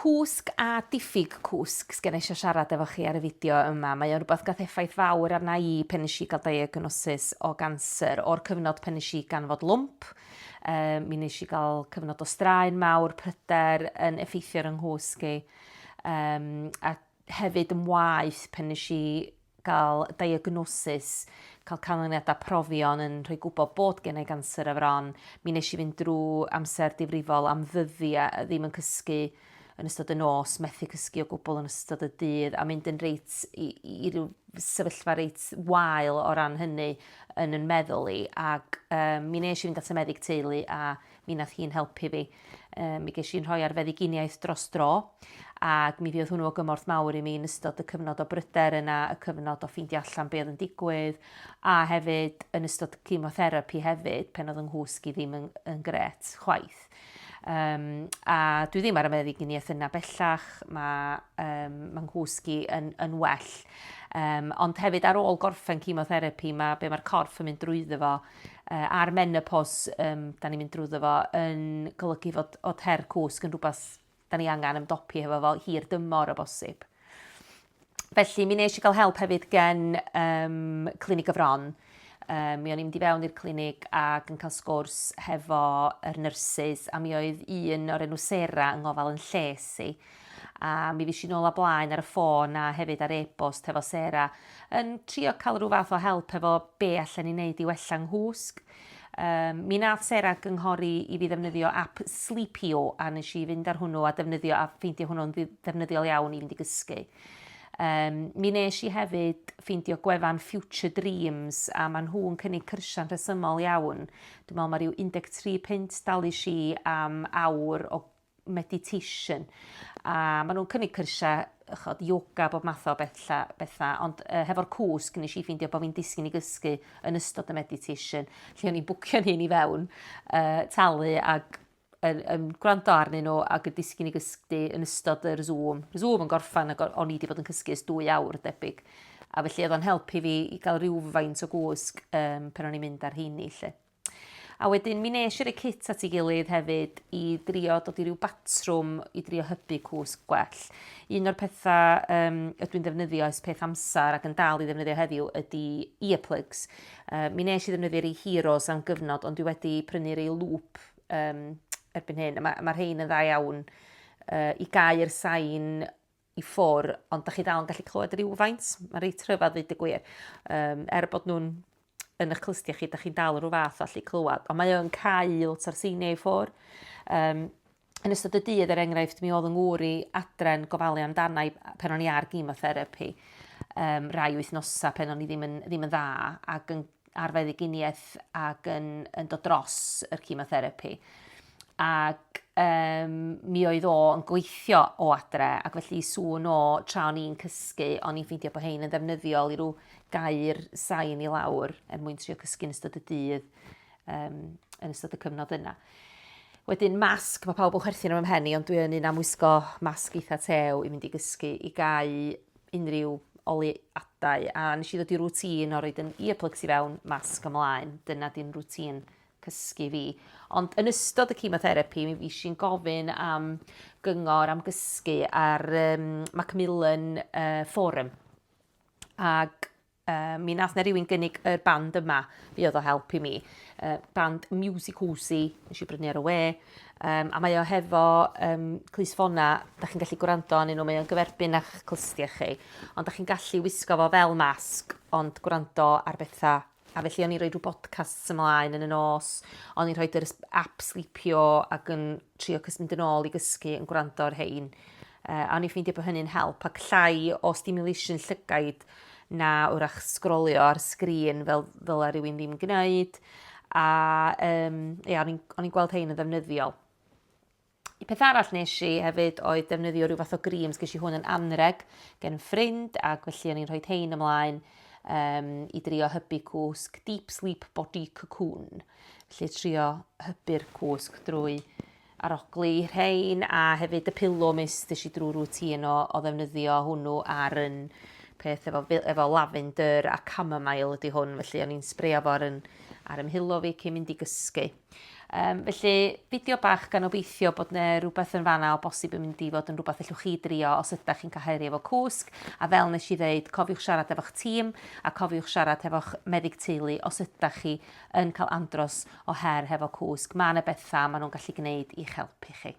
Cwsg a diffyg cwsg sgen eisiau siarad efo chi ar y fideo yma. Mae o'n rhywbeth gath effaith fawr arna i pen nes i gael diagnosis o ganser o'r cyfnod pen nes i ganfod lwmp. Mi nes i gael cyfnod o straen mawr, pryder yn effeithio ar yng nghwsg i. A hefyd yn waith pen nes i gael diagnosis, cael canlyniadau profion yn rhoi gwybod bod gen i ganser y fron. Mi nes i fynd drwy amser difrifol am ddyddiau ddim yn cysgu yn ystod y nos, methu cysgu o gwbl yn ystod y dydd, a mynd yn reit i ryw sefyllfa reit wael o ran hynny yn meddwl i. Ac mi nes i fynd at y meddyg teulu a mi nath hi'n helpu fi. Mi ges i'n rhoi ar feddyginiaeth dros dro, ac mi fydd hwnnw o gymorth mawr i mi yn ystod y cyfnod o bryder yna, y cyfnod o ffeindio allan be oedd yn digwydd, a hefyd yn ystod chemotherapi hefyd, pen oedd yng nghwsg i ddim yn gret chwaith. A dwi ddim ar y meddyginiaeth yna bellach, mae nghwsg i yn well. Ond hefyd ar ôl gorffen chemotherapi, be mae'r corff yn mynd drwyddo fo, a'r menopos da ni'n mynd drwyddo fo, yn golygu fod od her cwsg yn rhywbeth da ni angen ymdopi hefo fo hir dymor o bosib. Felly, mi nes i gael help hefyd gen clinig y fron. Mi o'n i'n mynd i fewn i'r clinig ac yn cael sgwrs hefo yr nyrsys, a mi oedd un o'r enw Sera yng ngofal yn lles i. A mi fys i nôl a blaen ar y ffôn a hefyd ar e-bost hefo Sera yn trio cael rhyw fath o help hefo be allan ni wneud i wella nghwsg. Mi nath Sera gynghori i fi ddefnyddio app Sleepio, a nes i fynd ar hwnnw a defnyddio a ffeindio hwnnw'n ddefnyddiol iawn i fynd i gysgu. Mi nes i hefyd ffeindio gwefan Future Dreams, a maen nhw'n cynnig cyrsiau'n rhesymol iawn. Dwi'n meddwl mae rhyw 13 punt dalis i am awr o meditation. A maen nhw'n cynnig cyrsiau, yoga, bob math o bethau, ond hefo'r cwsg nes i ffeindio bod fi'n disgyn i gysgu yn ystod y meditation, lle o'n i'n bwcio'n hyn i fewn, talu ac yn gwrando arnyn nhw ac yn disgyn i gysgu yn ystod yr Zoom. Y Zoom yn gorffan ac o'n i wedi bod yn cysgu ys 2 awr debyg. A felly oedd o'n helpu fi i gael rhywfaint o gwsg pan o'n i'n mynd ar heini lle. A wedyn mi nes i'r kit at ei gilydd hefyd i drio dod i ryw batrwm i drio hybu cwsg gwell. Un o'r pethau ydw i'n ddefnyddio ys peth amser ac yn dal i ddefnyddio heddiw ydy earplugs. Mi nes i ddefnyddio'r ei heroes am gyfnod, ond dwi wedi prynu'r ei loop erbyn hyn. Mae'r rhain yn dda iawn i gau'r sain i ffwr, ond da chi dal yn gallu clywed rhywfaint. Mae'n reit rhyfedd ddweud y gwir. Bod nhw'n yn eich clustia chi, da chi'n dal rhyw fath allu clywed, ond mae o'n cau lot o'r seiniau i ffwr. Yn ystod y dydd, enghraifft, mi oedd yng ngŵr i adren gofalu amdana pen o'n i ar chemotherapi, rai wythnosa pen o'n i ddim yn dda, ac ar feddyginiaeth ac yn dod dros yr chemotherapi. Ac mi oedd o yn gweithio o adre, ac felly sŵn o tra o'n i'n cysgu, o'n i'n ffeindio bod hein yn ddefnyddiol i rhyw gair sain i lawr mwyn trio cysgu yn ystod y dydd, yn ystod y cyfnod yna. Wedyn masg, mae pawb yn chwerthin am mhen i, ond dwi yn un am wisgo masg eitha tew i fynd i gysgu, i gau unrhyw oliadau, a nes i ddod i rwtîn o roed yn earplugs i fewn, masg ymlaen. Dyna di'n rwtîn cysgu fi. Ond yn ystod y chemotherapi, mi fys i'n gofyn am gyngor am gysgu ar Macmillan Forum. Ac mi nath na rywun gynnig yr band yma, fi oedd o help i mi. Band Cwsg, nes i brynu ar y we, a mae o hefo clusffona, da chi'n gallu gwrando anyn nhw, mae o'n gyferbyn a'ch clustia chi, ond da chi'n gallu wisgo fo fel masg, ond gwrando ar bethau. A felly o'n i'n rhoi rhyw podcasts ymlaen yn y nos, o'n i'n rhoi yr app Sleepio ac yn trio mynd yn ôl i gysgu yn gwrando ar hein. A o'n i'n ffeindio bod hynny'n help, ac llai o stimulation llygaid na wrach sgrolio ar sgrin fel a rhywun ddim yn gwneud. A o'n i'n gweld hein yn ddefnyddiol. I peth arall nes i hefyd oedd defnyddio rhyw fath o greams, ges i hwn yn anreg gen ffrind, ac felly o'n i'n rhoi hein ymlaen i drio hybu cwsg Deep Sleep Body Cocoon. Felly trio hybu'r cwsg drwy arogli rhain, a hefyd y pillow mist ys i drwy rwtîn o ddefnyddio hwnnw ar yn peth efo lavender a chamomile ydy hwn, felly o'n i'n sbreio fo ar ym mhilo fi cyn mynd i gysgu. Felly, fideo bach gan obeithio bod yna rhywbeth yn fanna o bosib yn mynd i fod yn rhywbeth allwch chi drio os ydych chi'n cyhoeddi efo cwsg. A fel nes i ddeud, cofiwch siarad efo'ch tîm a cofiwch siarad efo'ch meddyg teulu os ydych chi yn cael andros o her hefo cwsg. Mae yna bethau maen nhw'n gallu gwneud i'ch helpu chi.